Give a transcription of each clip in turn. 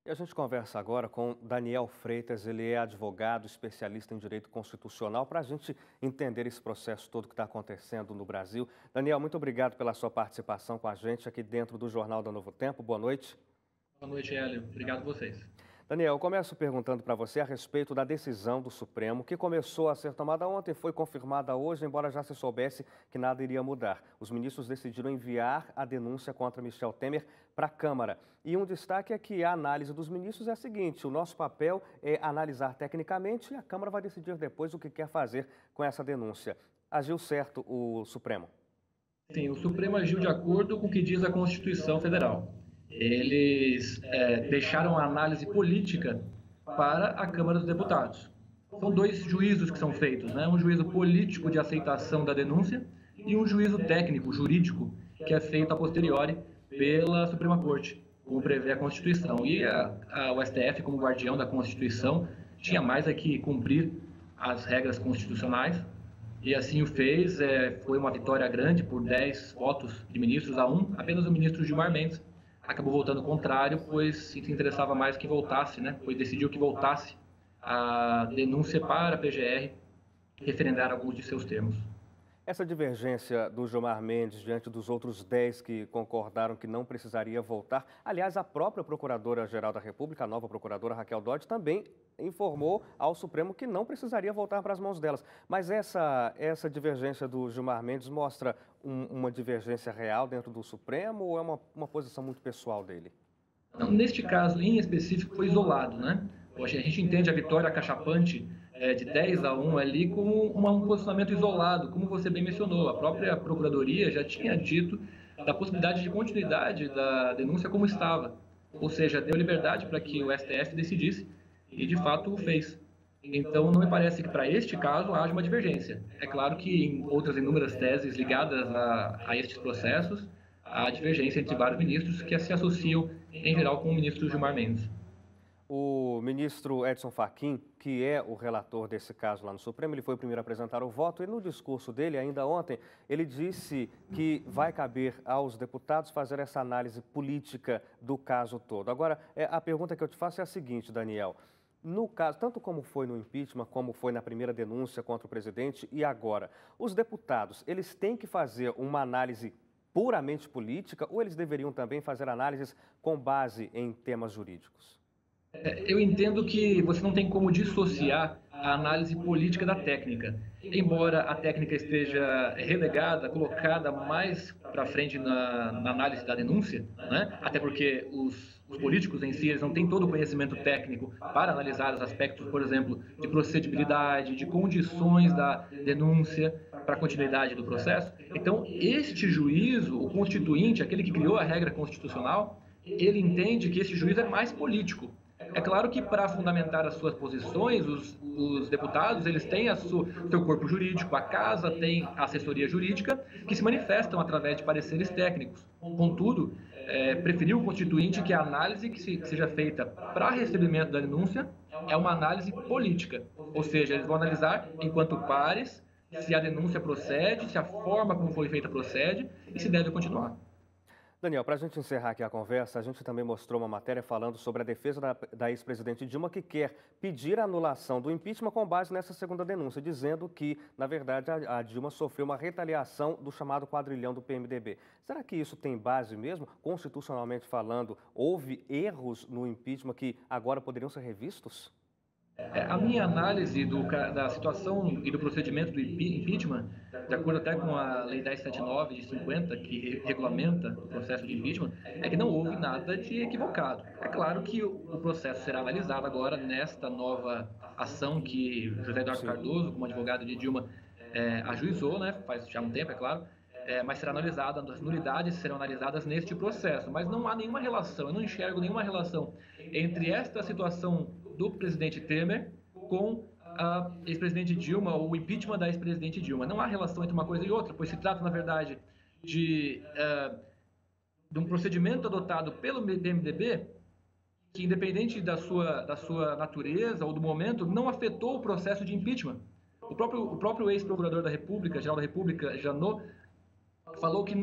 E a gente conversa agora com Daniel Freitas, ele é advogado, especialista em direito constitucional, para a gente entender esse processo todo que está acontecendo no Brasil. Daniel, muito obrigado pela sua participação com a gente aqui dentro do Jornal da Novo Tempo. Boa noite. Boa noite, Hélio. Obrigado a vocês. Daniel, eu começo perguntando para você a respeito da decisão do Supremo, que começou a ser tomada ontem, foi confirmada hoje, embora já se soubesse que nada iria mudar. Os ministros decidiram enviar a denúncia contra Michel Temer para a Câmara. E um destaque é que a análise dos ministros é a seguinte: o nosso papel é analisar tecnicamente e a Câmara vai decidir depois o que quer fazer com essa denúncia. Agiu certo o Supremo? Sim, o Supremo agiu de acordo com o que diz a Constituição Federal. Eles deixaram a análise política para a Câmara dos Deputados. São dois juízos que são feitos, né? Um juízo político de aceitação da denúncia e um juízo técnico, jurídico, que é feito a posteriori pela Suprema Corte, como prevê a Constituição. E o STF, como guardião da Constituição, tinha mais a que cumprir as regras constitucionais, e assim o fez. Foi uma vitória grande por 10 votos de ministros a 1. Apenas o ministro Gilmar Mendes acabou votando contrário, pois se interessava mais que voltasse, né? Pois decidiu que voltasse a denúncia para a PGR referendar alguns de seus termos. Essa divergência do Gilmar Mendes diante dos outros 10 que concordaram que não precisaria voltar, aliás, a própria Procuradora-Geral da República, a nova Procuradora Raquel Dodge, também informou ao Supremo que não precisaria voltar para as mãos delas. Mas essa divergência do Gilmar Mendes mostra uma divergência real dentro do Supremo ou é uma posição muito pessoal dele? Não, neste caso em específico foi isolado, né? Hoje a gente entende a vitória acachapante de 10 a 1 ali como um posicionamento isolado, como você bem mencionou. A própria Procuradoria já tinha dito da possibilidade de continuidade da denúncia como estava, ou seja, deu liberdade para que o STF decidisse e de fato o fez. Então não me parece que para este caso haja uma divergência. É claro que em outras inúmeras teses ligadas a estes processos, há divergência entre vários ministros que se associam em geral com o ministro Gilmar Mendes. O ministro Edson Fachin, que é o relator desse caso lá no Supremo, ele foi o primeiro a apresentar o voto e no discurso dele, ainda ontem, ele disse que vai caber aos deputados fazer essa análise política do caso todo. Agora, a pergunta que eu te faço é a seguinte, Daniel. No caso, tanto como foi no impeachment, como foi na primeira denúncia contra o presidente e agora, os deputados, eles têm que fazer uma análise puramente política ou eles deveriam também fazer análises com base em temas jurídicos? Eu entendo que você não tem como dissociar a análise política da técnica. Embora a técnica esteja relegada, colocada mais para frente na análise da denúncia, né? Até porque os políticos em si eles não têm todo o conhecimento técnico para analisar os aspectos, por exemplo, de procedibilidade, de condições da denúncia para a continuidade do processo. Então, este juízo, o constituinte, aquele que criou a regra constitucional, ele entende que esse juízo é mais político. É claro que para fundamentar as suas posições, os deputados eles têm seu corpo jurídico, a casa tem a assessoria jurídica, que se manifestam através de pareceres técnicos. Contudo, preferiu o Constituinte que a análise que seja feita para recebimento da denúncia é uma análise política, ou seja, eles vão analisar enquanto pares se a denúncia procede, se a forma como foi feita procede e se deve continuar. Daniel, para a gente encerrar aqui a conversa, a gente também mostrou uma matéria falando sobre a defesa da ex-presidente Dilma, que quer pedir a anulação do impeachment com base nessa segunda denúncia, dizendo que, na verdade, a Dilma sofreu uma retaliação do chamado quadrilhão do PMDB. Será que isso tem base mesmo? Constitucionalmente falando, houve erros no impeachment que agora poderiam ser revistos? A minha análise da situação e do procedimento do impeachment, de acordo até com a Lei 1079 de 50, que regulamenta o processo de impeachment, é que não houve nada de equivocado. É claro que o processo será analisado agora nesta nova ação que José Eduardo Sim. Cardoso, como advogado de Dilma, ajuizou, né, faz já um tempo, é claro, mas será analisada, as nulidades serão analisadas neste processo. Mas não há nenhuma relação, eu não enxergo nenhuma relação entre esta situação do presidente Temer com a ex-presidente Dilma, ou o impeachment da ex-presidente Dilma. Não há relação entre uma coisa e outra, pois se trata, na verdade, de um procedimento adotado pelo MDB que, independente da sua natureza ou do momento, não afetou o processo de impeachment. O próprio ex-procurador da República, geral da República, Janot, falou que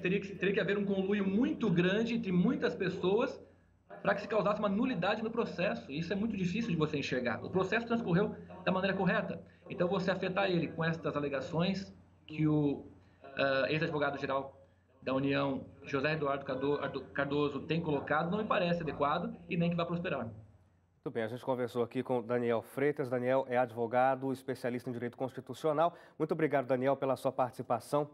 teria que haver um conluio muito grande entre muitas pessoas para que se causasse uma nulidade no processo. Isso é muito difícil de você enxergar. O processo transcorreu da maneira correta. Então, você afetar ele com estas alegações que o ex-advogado-geral da União, José Eduardo Cardoso, tem colocado, não me parece adequado e nem que vai prosperar. Muito bem, a gente conversou aqui com Daniel Freitas. Daniel é advogado, especialista em direito constitucional. Muito obrigado, Daniel, pela sua participação.